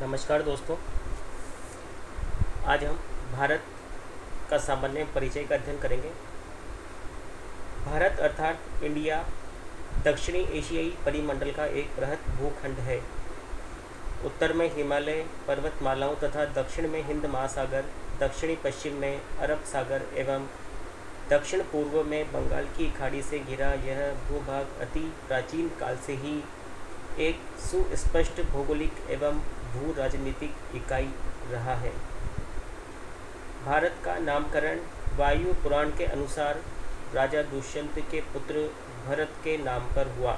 नमस्कार दोस्तों। आज हम भारत का सामान्य परिचय का अध्ययन करेंगे। भारत अर्थात इंडिया दक्षिणी एशियाई परिमंडल का एक बृहद भूखंड है। उत्तर में हिमालय पर्वतमालाओं तथा दक्षिण में हिंद महासागर, दक्षिणी पश्चिम में अरब सागर एवं दक्षिण पूर्व में बंगाल की खाड़ी से घिरा यह भूभाग अति प्राचीन काल से ही एक सुस्पष्ट भौगोलिक एवं भू राजनीतिक इकाई रहा है। भारत का नामकरण वायु पुराण के अनुसार राजा दुष्यंत के पुत्र भरत के नाम पर हुआ।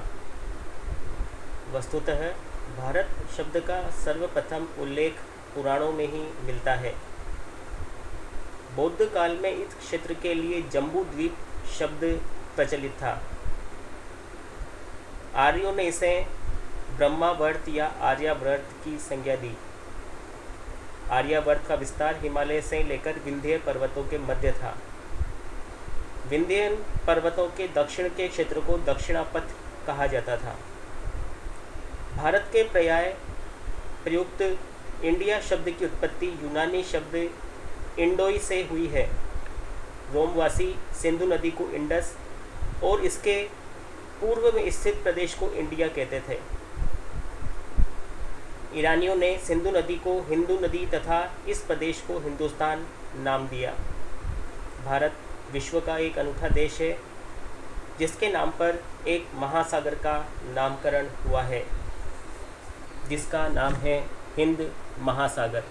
वस्तुतः भारत शब्द का सर्वप्रथम उल्लेख पुराणों में ही मिलता है। बौद्ध काल में इस क्षेत्र के लिए जम्बू द्वीप शब्द प्रचलित था। आर्यों ने इसे ब्रह्मावर्त या आर्यावर्त की संज्ञा दी। आर्यावर्त का विस्तार हिमालय से लेकर विंध्य पर्वतों के मध्य था। विंध्य पर्वतों के दक्षिण के क्षेत्र को दक्षिणापथ कहा जाता था। भारत के पर्याय प्रयुक्त इंडिया शब्द की उत्पत्ति यूनानी शब्द इंडोई से हुई है। रोमवासी सिंधु नदी को इंडस और इसके पूर्व में स्थित प्रदेश को इंडिया कहते थे। ईरानियों ने सिंधु नदी को हिंदू नदी तथा इस प्रदेश को हिंदुस्तान नाम दिया। भारत विश्व का एक अनूठा देश है जिसके नाम पर एक महासागर का नामकरण हुआ है, जिसका नाम है हिंद महासागर।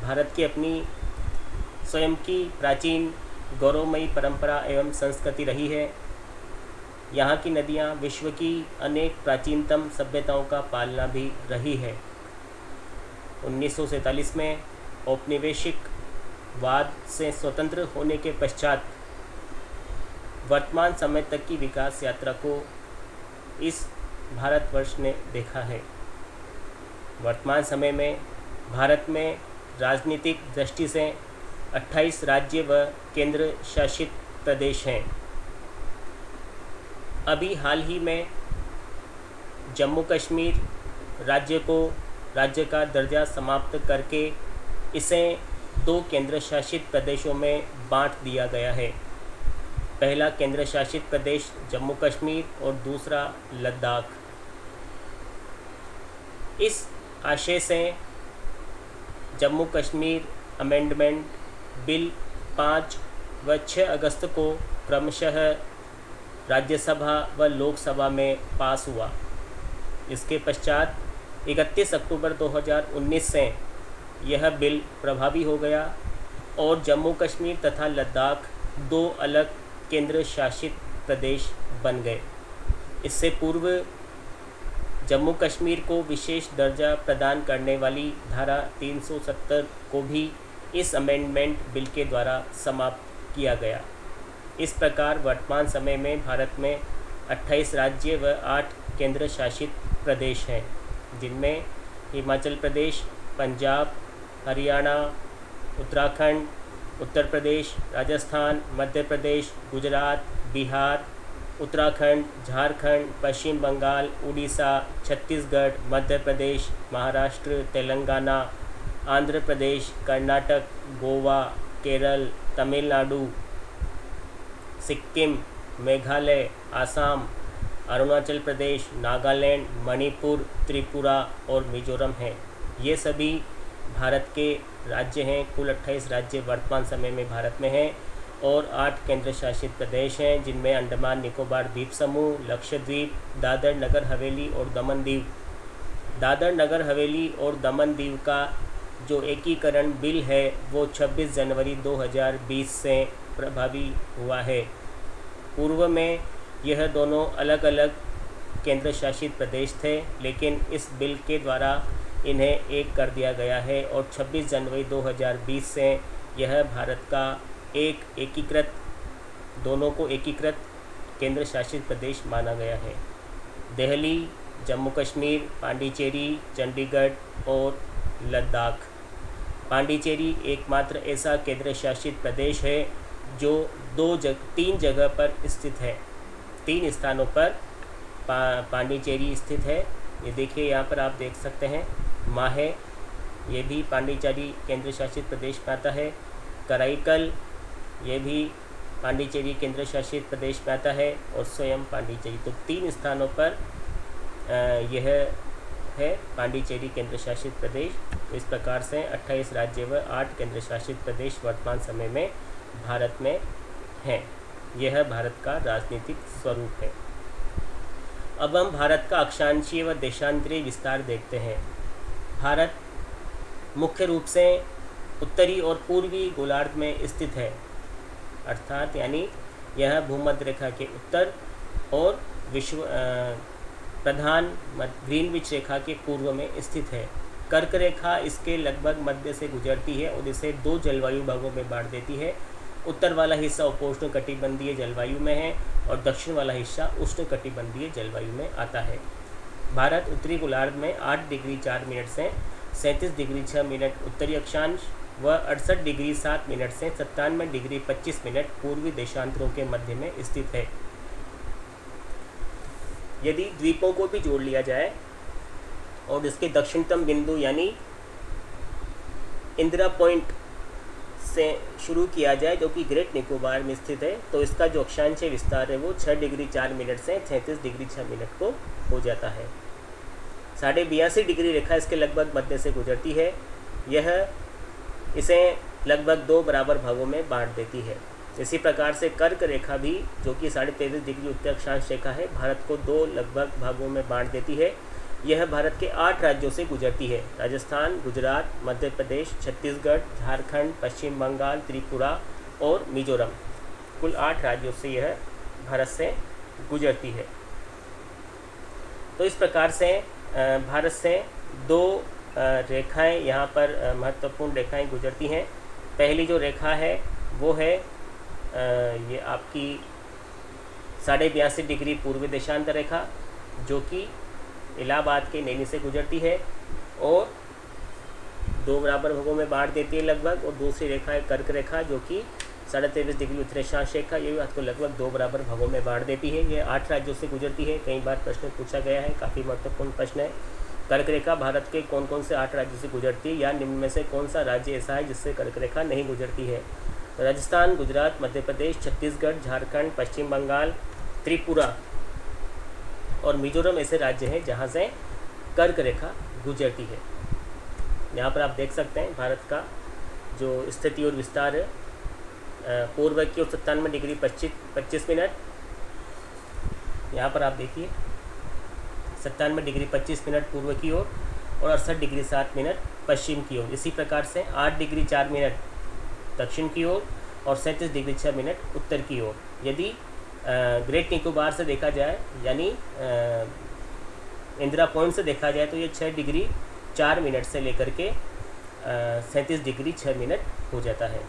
भारत की अपनी स्वयं की प्राचीन गौरवमयी परंपरा एवं संस्कृति रही है। यहाँ की नदियाँ विश्व की अनेक प्राचीनतम सभ्यताओं का पालना भी रही है। 1947 में औपनिवेशिकवाद से स्वतंत्र होने के पश्चात वर्तमान समय तक की विकास यात्रा को इस भारतवर्ष ने देखा है। वर्तमान समय में भारत में राजनीतिक दृष्टि से 28 राज्य व केंद्र शासित प्रदेश हैं। अभी हाल ही में जम्मू कश्मीर राज्य को राज्य का दर्जा समाप्त करके इसे 2 केंद्र शासित प्रदेशों में बांट दिया गया है। पहला केंद्र शासित प्रदेश जम्मू कश्मीर और दूसरा लद्दाख। इस आशय से जम्मू कश्मीर अमेंडमेंट बिल 5 व 6 अगस्त को क्रमशः राज्यसभा व लोकसभा में पास हुआ। इसके पश्चात 31 अक्टूबर 2019 से यह बिल प्रभावी हो गया और जम्मू कश्मीर तथा लद्दाख 2 अलग केंद्र शासित प्रदेश बन गए। इससे पूर्व जम्मू कश्मीर को विशेष दर्जा प्रदान करने वाली धारा 370 को भी इस अमेंडमेंट बिल के द्वारा समाप्त किया गया। इस प्रकार वर्तमान समय में भारत में 28 राज्य व 8 केंद्र शासित प्रदेश हैं, जिनमें हिमाचल प्रदेश, पंजाब, हरियाणा, उत्तराखंड, उत्तर प्रदेश, राजस्थान, मध्य प्रदेश, गुजरात, बिहार, उत्तराखंड, झारखंड, पश्चिम बंगाल, उड़ीसा, छत्तीसगढ़, मध्य प्रदेश, महाराष्ट्र, तेलंगाना, आंध्र प्रदेश, कर्नाटक, गोवा, केरल, तमिलनाडु, सिक्किम, मेघालय, आसाम, अरुणाचल प्रदेश, नागालैंड, मणिपुर, त्रिपुरा और मिजोरम हैं। ये सभी भारत के राज्य हैं। कुल 28 राज्य वर्तमान समय में भारत में हैं और 8 केंद्र शासित प्रदेश हैं, जिनमें अंडमान निकोबार द्वीप समूह, लक्षद्वीप, दादर नगर हवेली और दमन दीव। दादर नगर हवेली और दमन दीव का जो एकीकरण बिल है वो 26 जनवरी 2020 से प्रभावी हुआ है। पूर्व में यह दोनों अलग अलग केंद्र शासित प्रदेश थे, लेकिन इस बिल के द्वारा इन्हें एक कर दिया गया है और 26 जनवरी 2020 से यह भारत का दोनों को एकीकृत केंद्र शासित प्रदेश माना गया है। दिल्ली, जम्मू कश्मीर, पांडिचेरी, चंडीगढ़ और लद्दाख। पांडिचेरी एकमात्र ऐसा केंद्र शासित प्रदेश है जो 3 जगह पर स्थित है। 3 स्थानों पर पांडिचेरी स्थित है। ये देखिए, यहाँ पर आप देख सकते हैं माहे ये भी पांडिचेरी केंद्र शासित प्रदेश में आता है। कराईकल ये भी पांडिचेरी केंद्र शासित प्रदेश में आता है। और स्वयं पांडिचेरी, तो 3 स्थानों पर यह है पांडिचेरी केंद्र शासित प्रदेश। इस प्रकार से 28 राज्य व 8 केंद्र शासित प्रदेश वर्तमान समय में भारत में हैं। यह भारत का राजनीतिक स्वरूप है। अब हम भारत का अक्षांशीय व देशांतरीय विस्तार देखते हैं। भारत मुख्य रूप से उत्तरी और पूर्वी गोलार्ध में स्थित है, अर्थात यानी यह भूमध्य रेखा के उत्तर और प्रधान ग्रीनविच रेखा के पूर्व में स्थित है। कर्क रेखा इसके लगभग मध्य से गुजरती है और इसे 2 जलवायु भागों में बांट देती है। उत्तर वाला हिस्सा उपोष्णकटिबंधीय जलवायु में है और दक्षिण वाला हिस्सा उष्णकटिबंधीय जलवायु में आता है। भारत उत्तरी गोलार्ध में 8 डिग्री 4 मिनट से 37 डिग्री 6 मिनट उत्तरी अक्षांश व 68 डिग्री 7 मिनट से 97 डिग्री 25 मिनट पूर्वी देशांतरों के मध्य में स्थित है। यदि द्वीपों को भी जोड़ लिया जाए और इसके दक्षिणतम बिंदु यानी इंदिरा पॉइंट से शुरू किया जाए, जो कि ग्रेट निकोबार में स्थित है, तो इसका जो अक्षांशीय विस्तार है वो 6 डिग्री 4 मिनट से 36 डिग्री 6 मिनट को हो जाता है। 82.5 डिग्री रेखा इसके लगभग मध्य से गुजरती है। यह इसे लगभग 2 बराबर भागों में बांट देती है। इसी प्रकार से कर्क रेखा भी, जो कि 23.5 डिग्री उत्तर अक्षांश रेखा है, भारत को 2 लगभग भागों में बांट देती है। यह भारत के 8 राज्यों से गुजरती है: राजस्थान, गुजरात, मध्य प्रदेश, छत्तीसगढ़, झारखंड, पश्चिम बंगाल, त्रिपुरा और मिजोरम। कुल 8 राज्यों से यह भारत से गुजरती है। तो इस प्रकार से भारत से 2 रेखाएं यहाँ पर महत्वपूर्ण रेखाएं गुजरती हैं। पहली जो रेखा है वो है ये आपकी 82.5 डिग्री पूर्वी देशांतर रेखा, जो कि इलाहाबाद के नैनी से गुजरती है और 2 बराबर भागों में बांट देती है लगभग। और दूसरी रेखा है कर्क रेखा, जो कि 23.5 डिग्री उत्तरी अक्षांश रेखा, ये भी आपको लगभग 2 बराबर भागों में बांट देती है। ये 8 राज्यों से गुजरती है। कई बार प्रश्न पूछा गया है, काफ़ी महत्वपूर्ण प्रश्न है। कर्क रेखा भारत के कौन कौन से 8 राज्यों से गुजरती है, या निम्न में से कौन सा राज्य ऐसा है जिससे कर्क रेखा नहीं गुजरती है? राजस्थान, गुजरात, मध्य प्रदेश, छत्तीसगढ़, झारखंड, पश्चिम बंगाल, त्रिपुरा और मिजोरम ऐसे राज्य हैं जहां से कर्क रेखा गुजरती है। यहाँ पर आप देख सकते हैं भारत का जो स्थिति और विस्तार है। पूर्व की ओर 97 डिग्री 25 मिनट, यहाँ पर आप देखिए 97 डिग्री 25 मिनट पूर्व की ओर और 68 डिग्री 7 मिनट पश्चिम की ओर। इसी प्रकार से 8 डिग्री 4 मिनट दक्षिण की ओर और 37 डिग्री 6 मिनट उत्तर की ओर। यदि ग्रेट निकोबार से देखा जाए, यानी इंदिरा पॉइंट से देखा जाए, तो ये 6 डिग्री 4 मिनट से लेकर के 37 डिग्री 6 मिनट हो जाता है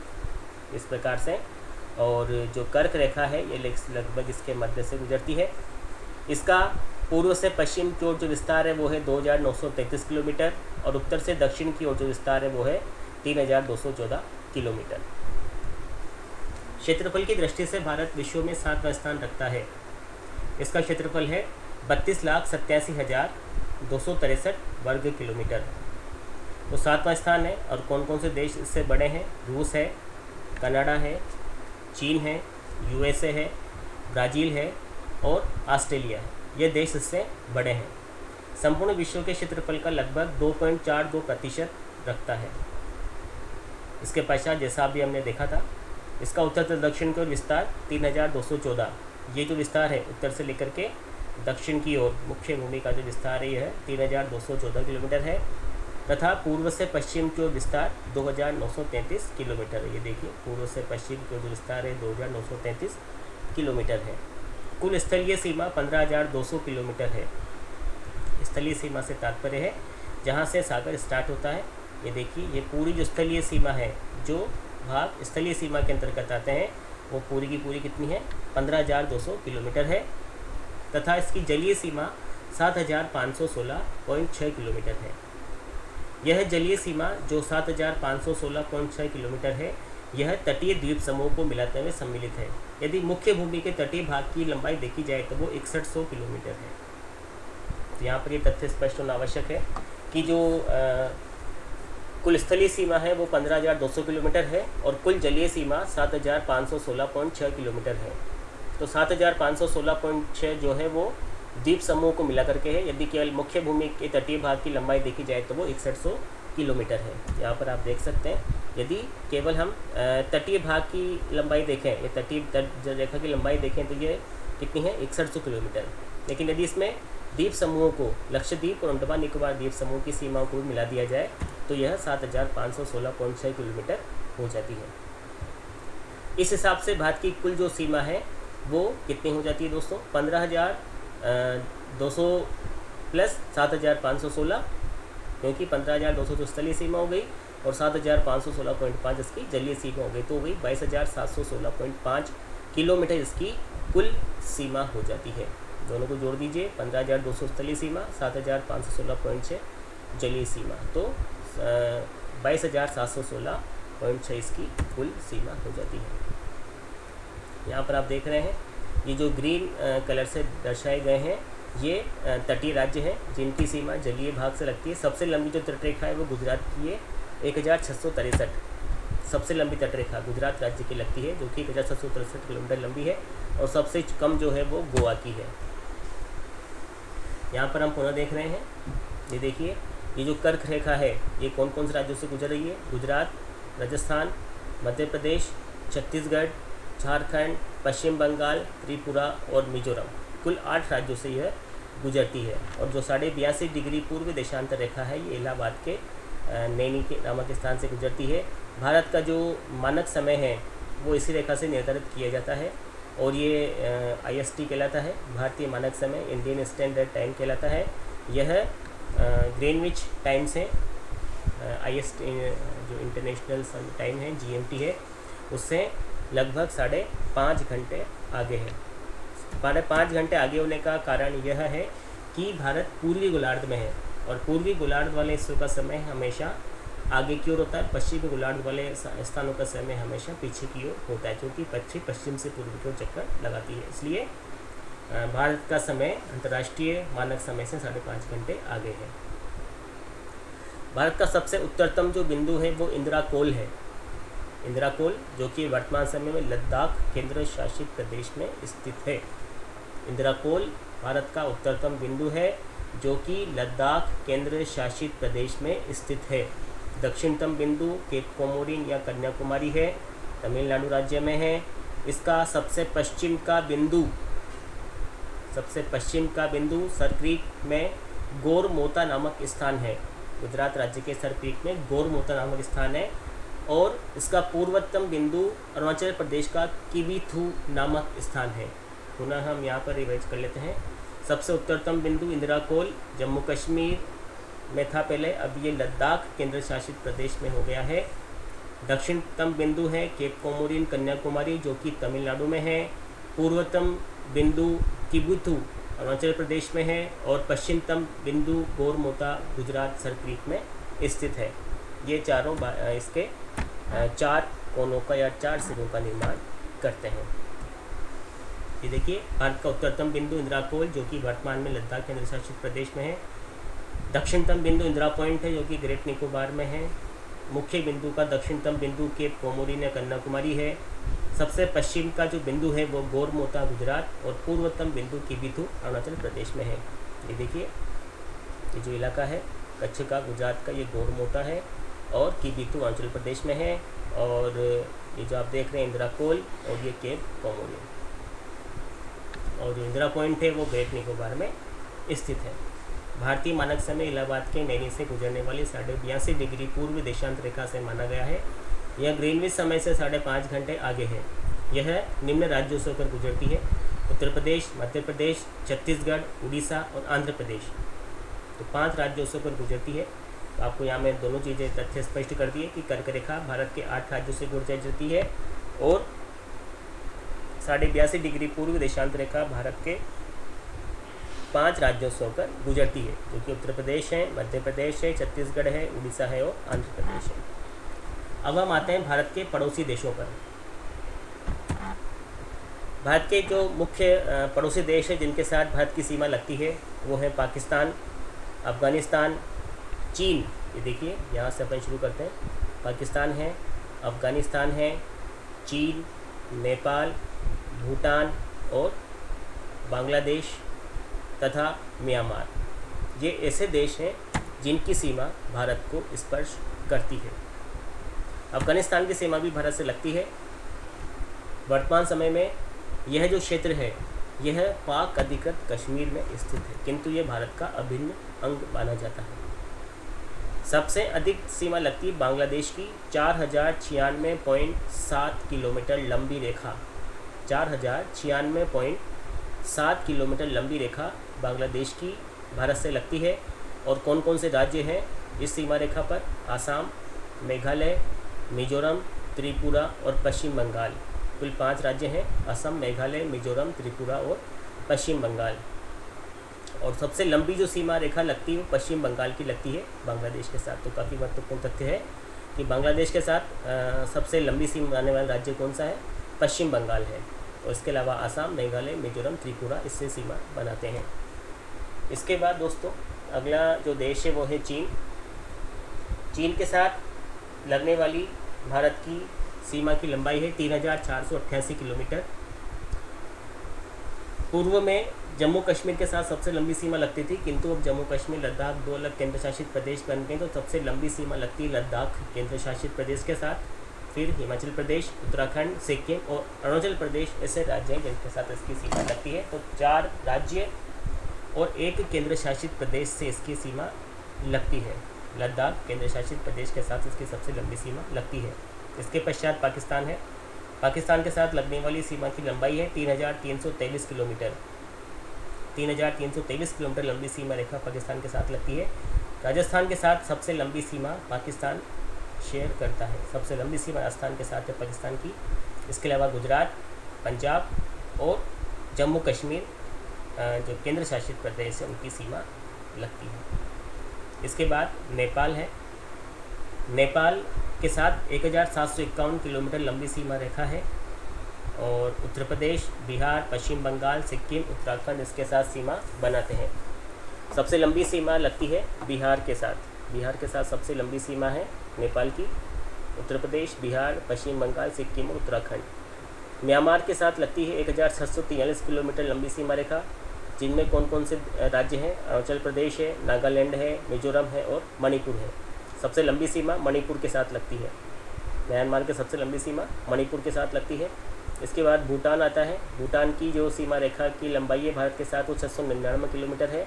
इस प्रकार से। और जो कर्क रेखा है ये लगभग इसके मध्य से गुजरती है। इसका पूर्व से पश्चिम की ओर जो विस्तार है वो है 2933 किलोमीटर और उत्तर से दक्षिण की ओर जो विस्तार है वो है 3214 किलोमीटर। क्षेत्रफल की दृष्टि से भारत विश्व में 7वां स्थान रखता है। इसका क्षेत्रफल है 32,87,263 वर्ग किलोमीटर। तो 7वां स्थान है। और कौन कौन से देश इससे बड़े हैं? रूस है, कनाडा है, चीन है, यूएसए है, ब्राज़ील है और ऑस्ट्रेलिया है। ये देश इससे बड़े हैं। संपूर्ण विश्व के क्षेत्रफल का लगभग 2.42% रखता है। इसके पश्चात जैसा अभी हमने देखा था, इसका उत्तर से दक्षिण की ओर विस्तार 3214। ये जो विस्तार है उत्तर से लेकर के दक्षिण की ओर मुख्य भूमि का जो विस्तार है यह 3214 किलोमीटर है तथा पूर्व से पश्चिम की ओर विस्तार 2933 किलोमीटर है। ये देखिए, पूर्व से पश्चिम की ओर जो विस्तार है 2933 किलोमीटर है। कुल स्थलीय सीमा 15,200 किलोमीटर है। स्थलीय सीमा से तात्पर्य है जहाँ से सागर स्टार्ट होता है। ये देखिए, ये पूरी जो स्थलीय सीमा है, जो भाग स्थलीय सीमा के अंतर्गत आते हैं, वो पूरी की पूरी कितनी है? 15,200 किलोमीटर है तथा इसकी जलीय सीमा 7,516.6 किलोमीटर है। यह जलीय सीमा जो 7,516.6 किलोमीटर है, यह तटीय द्वीप समूह को मिलाते हुए सम्मिलित है। यदि मुख्य भूमि के तटीय भाग की लंबाई देखी जाए तो वो 6100 किलोमीटर है। तो यहाँ पर ये तथ्य स्पष्ट होना आवश्यक है की जो कुल स्थलीय सीमा है वो 15,200 किलोमीटर है और कुल जलीय सीमा 7,516.6 किलोमीटर है। तो 7,516.6 जो है वो द्वीप समूह को मिला करके है। यदि केवल मुख्य भूमि के तटीय भाग की लंबाई देखी जाए तो वो 6100 किलोमीटर है। यहाँ पर आप देख सकते हैं, यदि केवल हम तटीय भाग की लंबाई देखें, ये तटीय रेखा की लंबाई देखें तो ये कितनी है, 6100 किलोमीटर। लेकिन यदि इसमें द्वीप समूहों को, लक्षद्वीप और अंडमान निकोबार द्वीप समूह की सीमाओं को भी मिला दिया जाए तो यह 7,516.6 किलोमीटर हो जाती है। इस हिसाब से भारत की कुल जो सीमा है वो कितनी हो जाती है दोस्तों, 15,200 प्लस 7,516, क्योंकि 15,200 तो स्थलीय सीमा हो गई और 7,516.5 इसकी जलीय सीमा हो गई, तो हो गई 22,716.5 किलोमीटर इसकी कुल सीमा हो जाती है। दोनों को जोड़ दीजिए, 15,200 स्थलीय सीमा, 7,516.6 जलीय सीमा, तो 22,716.6 इसकी कुल सीमा हो जाती है। यहाँ पर आप देख रहे हैं ये जो ग्रीन कलर से दर्शाए गए हैं ये तटीय राज्य हैं जिनकी सीमा जलीय भाग से लगती है। सबसे लंबी जो तटरेखा है वो गुजरात की है, 1,663 सबसे लंबी तटरेखा गुजरात राज्य की लगती है, जो कि 1,663 किलोमीटर लंबी है। और सबसे कम जो है वो गोवा की है। यहाँ पर हम पुनः देख रहे हैं, ये देखिए ये जो कर्क रेखा है ये कौन कौन से राज्यों से गुजर रही है, गुजरात, राजस्थान, मध्य प्रदेश, छत्तीसगढ़, झारखंड, पश्चिम बंगाल, त्रिपुरा और मिजोरम, कुल 8 राज्यों से यह गुजरती है। और जो 82.5 डिग्री पूर्व देशांतर रेखा है ये इलाहाबाद के नैनी के नामक स्थान से गुजरती है। भारत का जो मानक समय है वो इसी रेखा से निर्धारित किया जाता है और ये IST कहलाता है, भारतीय मानक समय, इंडियन स्टैंडर्ड टाइम कहलाता है। यह ग्रीनविच टाइम से IST जो इंटरनेशनल टाइम है GMT है उससे लगभग 5.5 घंटे आगे है। 5.5 घंटे आगे होने का कारण यह है कि भारत पूर्वी गोलार्ध में है और पूर्वी गोलार्ध वाले हिस्सों का समय हमेशा आगे की ओर होता है, पश्चिमी गोलार्ध वाले स्थानों का समय हमेशा पीछे की ओर होता है, क्योंकि पश्चिम से पूर्व की ओर चक्कर लगाती है। इसलिए भारत का समय अंतर्राष्ट्रीय मानक समय से 5.5 घंटे आगे है। भारत का सबसे उत्तरतम जो बिंदु है वो इंदिरा कोल है। इंदिरा कोल जो कि वर्तमान समय में लद्दाख केंद्र शासित प्रदेश में स्थित है। इंदिरा कोल भारत का उत्तरतम बिंदु है जो कि लद्दाख केंद्र शासित प्रदेश में स्थित है। दक्षिणतम बिंदु केप कोमोरिन या कन्याकुमारी है, तमिलनाडु राज्य में है। इसका सबसे पश्चिम का बिंदु सर क्रीक में गोरमोता नामक स्थान है। गुजरात राज्य के सर क्रीक में गोरमोता नामक स्थान है। और इसका पूर्वोत्तम बिंदु अरुणाचल प्रदेश का किवीथू नामक स्थान है। पुनः हम यहाँ पर रिवाइज कर लेते हैं। सबसे उत्तरतम बिंदु इंदिरा कोल जम्मू कश्मीर में था पहले, अब ये लद्दाख केंद्र शासित प्रदेश में हो गया है। दक्षिणतम बिंदु है केप कोमोरिन कन्याकुमारी जो कि तमिलनाडु में है। पूर्वतम बिंदु किबुथू अरुणाचल प्रदेश में है और पश्चिमतम बिंदु गोरमोता गुजरात सर क्रीक में स्थित है। ये चारों इसके 4 कोनों का या 4 सिरों का निर्माण करते हैं। ये देखिए भारत का उत्तरतम बिंदु इंदिरा कोल जो कि वर्तमान में लद्दाख केंद्र शासित प्रदेश में है। दक्षिणतम बिंदु इंदिरा पॉइंट है जो कि ग्रेट निकोबार में है। मुख्य बिंदु का दक्षिणतम बिंदु केप कोमोरिन या कन्याकुमारी है। सबसे पश्चिम का जो बिंदु है वो गोरमोता गुजरात और पूर्वोत्तम बिंदु किबीथू अरुणाचल प्रदेश में है। ये देखिए ये जो इलाका है कच्छ का गुजरात का ये गोरमोता है और किबीथू अरुणाचल प्रदेश में है। और ये जो आप देख रहे हैं इंदिरा कोल और ये केप कोमोरिन और जो इंदिरा पॉइंट है वो ग्रेट निकोबार में स्थित है। भारतीय मानक समय इलाहाबाद के नैनी से गुजरने वाली 82.5 डिग्री पूर्व देशांत रेखा से माना गया है। यह ग्रीनविच समय से 5.5 घंटे आगे है। यह निम्न राज्यों से होकर गुजरती है: उत्तर प्रदेश, मध्य प्रदेश, छत्तीसगढ़, उड़ीसा और आंध्र प्रदेश। तो 5 राज्यों से होकर गुजरती है। तो आपको यहाँ मैं दोनों चीज़ें तथ्य स्पष्ट कर दिए कि कर्क रेखा भारत के 8 राज्यों से गुजरती है और 82.5 डिग्री पूर्व देशांत रेखा भारत के 5 राज्यों से होकर गुजरती है, जो कि उत्तर प्रदेश है, मध्य प्रदेश है, छत्तीसगढ़ है, उड़ीसा है और आंध्र प्रदेश है। अब हम आते हैं भारत के पड़ोसी देशों पर। भारत के जो मुख्य पड़ोसी देश हैं जिनके साथ भारत की सीमा लगती है वो है पाकिस्तान, अफ़गानिस्तान, चीन, ये देखिए यहाँ से अपन शुरू करते हैं। पाकिस्तान है, अफ़गानिस्तान है, चीन, नेपाल, भूटान और बांग्लादेश तथा म्यांमार, ये ऐसे देश हैं जिनकी सीमा भारत को स्पर्श करती है। अफ़गानिस्तान की सीमा भी भारत से लगती है। वर्तमान समय में यह जो क्षेत्र है यह पाक अधिकृत कश्मीर में स्थित है, किंतु ये भारत का अभिन्न अंग माना जाता है। सबसे अधिक सीमा लगती है बांग्लादेश की 4096.7 किलोमीटर लंबी रेखा, 4096.7 किलोमीटर लंबी रेखा बांग्लादेश की भारत से लगती है। और कौन कौन से राज्य हैं इस सीमा रेखा पर? आसाम, मेघालय, मिजोरम, त्रिपुरा और पश्चिम बंगाल। कुल 5 राज्य हैं, असम, मेघालय, मिजोरम, त्रिपुरा और पश्चिम बंगाल। और सबसे लंबी जो सीमा रेखा लगती है वो पश्चिम बंगाल की लगती है बांग्लादेश के साथ। तो काफ़ी महत्वपूर्ण तथ्य है कि बांग्लादेश के साथ सबसे लंबी सीमा बनाने वाला राज्य कौन सा है? पश्चिम बंगाल है। और इसके अलावा आसाम, मेघालय, मिजोरम, त्रिपुरा इससे सीमा बनाते हैं। इसके बाद दोस्तों अगला जो देश है वो है चीन। चीन के साथ लगने वाली भारत की सीमा की लंबाई है 3488 किलोमीटर। पूर्व में जम्मू कश्मीर के साथ सबसे लंबी सीमा लगती थी, किंतु अब जम्मू कश्मीर, लद्दाख 2 अलग केंद्र शासित प्रदेश बन गए, तो सबसे लंबी सीमा लगती है लद्दाख केंद्र शासित प्रदेश के साथ। फिर हिमाचल प्रदेश, उत्तराखंड, सिक्किम और अरुणाचल प्रदेश ऐसे राज्य हैं जिनके साथ इसकी सीमा लगती है। तो 4 राज्य और 1 केंद्र शासित प्रदेश से इसकी सीमा लगती है। लद्दाख केंद्र शासित प्रदेश के साथ इसकी सबसे लंबी सीमा लगती है। इसके पश्चात पाकिस्तान है। पाकिस्तान के साथ लगने वाली सीमा की लंबाई है 3323 किलोमीटर। 3323 किलोमीटर लंबी सीमा रेखा पाकिस्तान के साथ लगती है। राजस्थान के साथ सबसे लंबी सीमा पाकिस्तान शेयर करता है। सबसे लंबी सीमा राजस्थान के साथ है पाकिस्तान की। इसके अलावा गुजरात, पंजाब और जम्मू कश्मीर जो केंद्र शासित प्रदेश है उनकी सीमा लगती है। इसके बाद नेपाल है। नेपाल के साथ 1751 किलोमीटर लंबी सीमा रेखा है। और उत्तर प्रदेश, बिहार, पश्चिम बंगाल, सिक्किम, उत्तराखंड इसके साथ सीमा बनाते हैं। सबसे लंबी सीमा लगती है बिहार के साथ। बिहार के साथ सबसे लंबी सीमा है नेपाल की। उत्तर प्रदेश, बिहार, पश्चिम बंगाल, सिक्किम और उत्तराखंड। म्यांमार के साथ लगती है 1743 किलोमीटर लंबी सीमा रेखा, जिनमें कौन कौन से राज्य हैं? अरुणाचल प्रदेश है, नागालैंड है, मिजोरम है और मणिपुर है। सबसे लंबी सीमा मणिपुर के साथ लगती है। म्यांमार की सबसे लंबी सीमा मणिपुर के साथ लगती है। इसके बाद भूटान आता है। भूटान की जो सीमा रेखा की लंबाई है भारत के साथ वो 699 किलोमीटर है।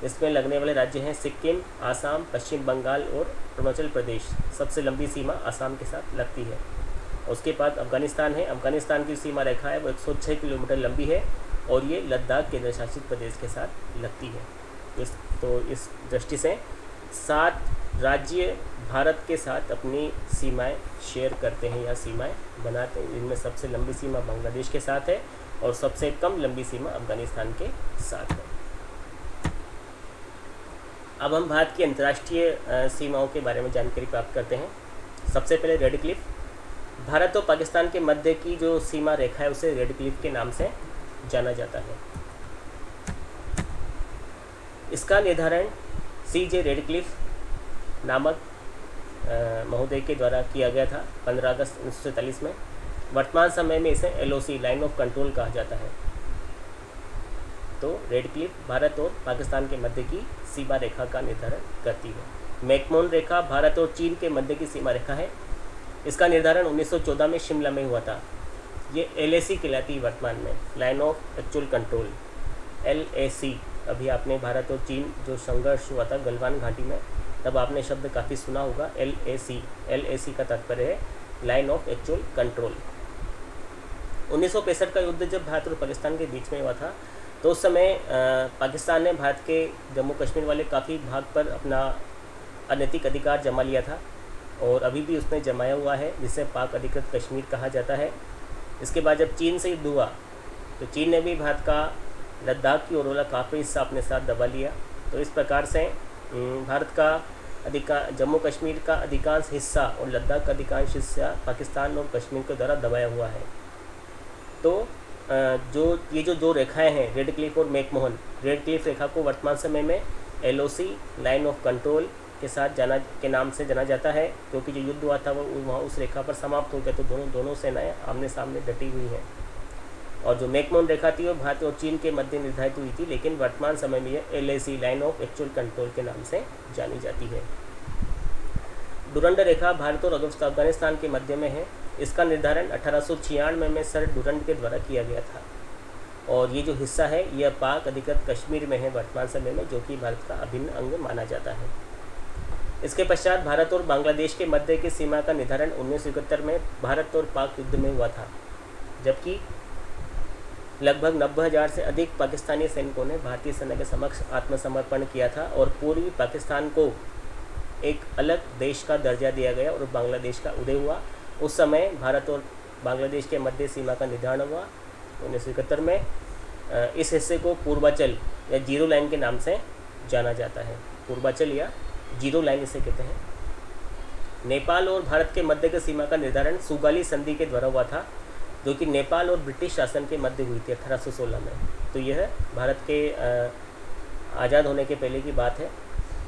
इसमें लगने वाले राज्य हैं सिक्किम, आसाम, पश्चिम बंगाल और अरुणाचल प्रदेश। सबसे लंबी सीमा आसाम के साथ लगती है। उसके बाद अफ़गानिस्तान है। अफ़गानिस्तान की सीमा रेखा है वो 106 किलोमीटर लंबी है और ये लद्दाख केंद्र शासित प्रदेश के साथ लगती है। तो इस दृष्टि से 7 राज्य भारत के साथ अपनी सीमाएं शेयर करते हैं या सीमाएं बनाते हैं। इनमें सबसे लंबी सीमा बांग्लादेश के साथ है और सबसे कम लंबी सीमा अफ़गानिस्तान के साथ है। अब हम भारत की अंतर्राष्ट्रीय सीमाओं के बारे में जानकारी प्राप्त करते हैं। सबसे पहले रेड क्लिफ। भारत और पाकिस्तान के मध्य की जो सीमा रेखा है उसे रेड क्लिफ के नाम से जाना जाता है। इसका निर्धारण CJ रेडक्लिफ नामक महोदय के द्वारा किया गया था 15 अगस्त 1947 में। वर्तमान समय में इसे LOC लाइन ऑफ कंट्रोल कहा जाता है। तो रेडक्लिफ भारत और पाकिस्तान के मध्य की सीमा रेखा का निर्धारण करती है। मैकमोहन रेखा भारत और चीन के मध्य की सीमा रेखा है। इसका निर्धारण 1914 में शिमला में हुआ था। ये LAC कहलाती है वर्तमान में, line of actual control, LAC। अभी आपने भारत और चीन जो संघर्ष हुआ था गलवान घाटी में, तब आपने शब्द काफ़ी सुना होगा LAC का तात्पर्य है लाइन ऑफ एक्चुअल कंट्रोल। 1965 का युद्ध जब भारत और पाकिस्तान के बीच में हुआ था तो उस समय पाकिस्तान ने भारत के जम्मू कश्मीर वाले काफ़ी भाग पर अपना अनैतिक अधिकार जमा लिया था और अभी भी उसने जमाया हुआ है, जिसे पाक अधिकृत कश्मीर कहा जाता है। इसके बाद जब चीन से युद्ध हुआ तो चीन ने भी भारत का लद्दाख की ओर वाला काफ़ी हिस्सा अपने साथ दबा लिया। तो इस प्रकार से भारत का जम्मू कश्मीर का अधिकांश हिस्सा और लद्दाख का अधिकांश हिस्सा पाकिस्तान और कश्मीर के द्वारा दबाया हुआ है। तो ये जो 2 रेखाएं हैं रेड क्लिफ और मैकमोहन, रेड क्लिफ रेखा को वर्तमान समय में LOC लाइन ऑफ कंट्रोल के साथ के नाम से जाना जाता है, क्योंकि जो युद्ध हुआ था वो वहाँ उस रेखा पर समाप्त हो गया। तो दोनों सेनाएं आमने सामने डटी हुई हैं। और जो मैकमोहन रेखा थी वो भारत और चीन के मध्य निर्धारित हुई थी, लेकिन वर्तमान समय में ये LAC line of actual control के नाम से जानी जाती है। डुरंड रेखा भारत और अफगानिस्तान के मध्य में है। इसका निर्धारण 1896 में सर डुरंड के द्वारा किया गया था। और ये जो हिस्सा है यह पाक अधिकृत कश्मीर में है वर्तमान समय में, जो कि भारत का अभिन्न अंग माना जाता है। इसके पश्चात भारत और बांग्लादेश के मध्य की सीमा का निर्धारण 1971 में भारत और पाक युद्ध में हुआ था, जबकि लगभग 90,000 से अधिक पाकिस्तानी सैनिकों ने भारतीय सेना के समक्ष आत्मसमर्पण किया था और पूर्वी पाकिस्तान को एक अलग देश का दर्जा दिया गया और बांग्लादेश का उदय हुआ। उस समय भारत और बांग्लादेश के मध्य सीमा का निर्धारण हुआ 1971 में। इस हिस्से को पूर्वांचल या जीरो लाइन के नाम से जाना जाता है। पूर्वांचल या जीरो लाइन इसे कहते हैं। नेपाल और भारत के मध्य की सीमा का निर्धारण सुगाली संधि के द्वारा हुआ था, जो कि नेपाल और ब्रिटिश शासन के मध्य हुई थी 1816 में। तो यह भारत के आज़ाद होने के पहले की बात है।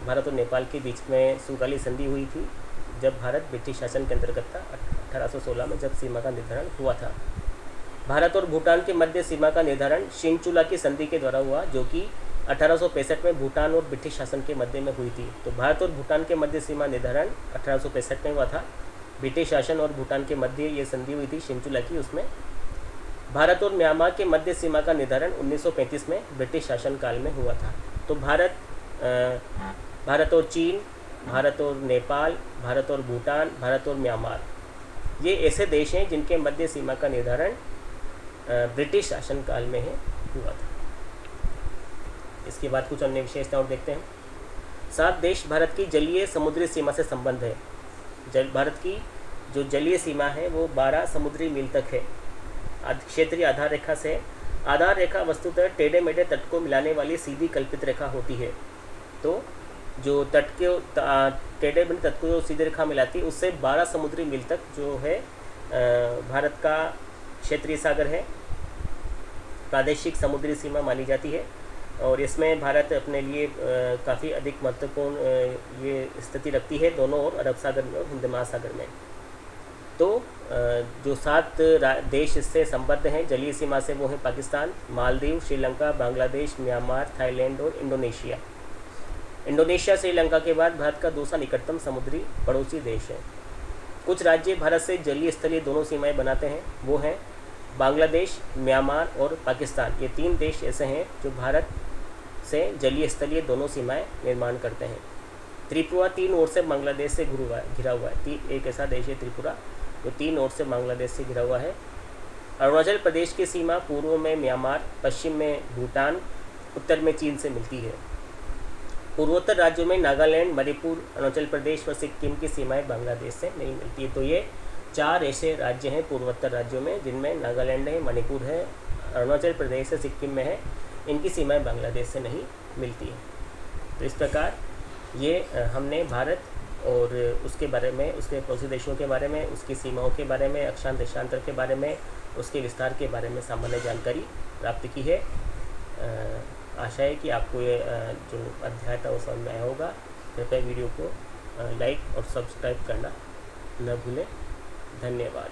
भारत और नेपाल के बीच में सुगाली संधि हुई थी जब भारत ब्रिटिश शासन के अंतर्गत था 1816 में, जब सीमा का निर्धारण हुआ था। भारत और भूटान के मध्य सीमा का निर्धारण शिंचुला की संधि के द्वारा हुआ, जो कि 1865 में भूटान और ब्रिटिश शासन के मध्य में हुई थी। तो भारत और भूटान के मध्य सीमा निर्धारण 1865 में हुआ था। ब्रिटिश शासन और भूटान के मध्य ये संधि हुई थी शिंचुला की, उसमें। भारत और म्यांमार के मध्य सीमा का निर्धारण 1935 में ब्रिटिश शासन काल में हुआ था। तो भारत और चीन, भारत और नेपाल, भारत और भूटान, भारत और म्यांमार, ये ऐसे देश हैं जिनके मध्य सीमा का निर्धारण ब्रिटिश शासन काल में हुआ था। इसके बाद कुछ अन्य विशेषताओं देखते हैं। 7 देश भारत की जलीय समुद्री सीमा से संबंध है। भारत की जो जलीय सीमा है वो 12 समुद्री मील तक है। क्षेत्रीय आधार रेखा से, आधार रेखा वस्तुतः टेढ़े मेढ़े तट को मिलाने वाली सीधी कल्पित रेखा होती है। तो जो तट के टेढ़े मेढ़े तट को जो सीधी रेखा मिलाती है, उससे 12 समुद्री मील तक जो है भारत का क्षेत्रीय सागर है, प्रादेशिक समुद्री सीमा मानी जाती है। और इसमें भारत अपने लिए काफ़ी अधिक महत्वपूर्ण ये स्थिति रखती है दोनों ओर, अरब सागर में और हिंद महासागर में। तो जो 7 देश इससे संबद्ध हैं जलीय सीमा से, वो हैं पाकिस्तान, मालदीव, श्रीलंका, बांग्लादेश, म्यांमार, थाईलैंड और इंडोनेशिया। इंडोनेशिया श्रीलंका के बाद भारत का दूसरा निकटतम समुद्री पड़ोसी देश है। कुछ राज्य भारत से जलीय स्थलीय दोनों सीमाएं बनाते हैं, वो हैं बांग्लादेश, म्यांमार और पाकिस्तान। ये 3 देश ऐसे हैं जो भारत से जलीय स्थलीय दोनों सीमाएं निर्माण करते हैं। त्रिपुरा 3 ओर से बांग्लादेश से घिरा हुआ है। एक ऐसा देश है त्रिपुरा जो 3 ओर से बांग्लादेश से घिरा हुआ है। अरुणाचल प्रदेश की सीमा पूर्व में म्यांमार, पश्चिम में भूटान, उत्तर में चीन से मिलती है। पूर्वोत्तर राज्यों में नागालैंड, मणिपुर, अरुणाचल प्रदेश व सिक्किम की सीमाएं बांग्लादेश से नहीं मिलती है। तो ये 4 ऐसे राज्य हैं पूर्वोत्तर राज्यों में जिनमें नागालैंड है, मणिपुर है, अरुणाचल प्रदेश है, सिक्किम में है। इनकी सीमाएं बांग्लादेश से नहीं मिलती हैं। तो इस प्रकार ये हमने भारत और उसके बारे में, उसके पड़ोसी देशों के बारे में, उसकी सीमाओं के बारे में, अक्षांश देशांतर के बारे में, उसके विस्तार के बारे में सामान्य जानकारी प्राप्त की है। आशा है कि आपको ये जो अध्याय था वो समझ में आया होगा। कृपया वीडियो को लाइक और सब्सक्राइब करना न भूलें। धन्यवाद।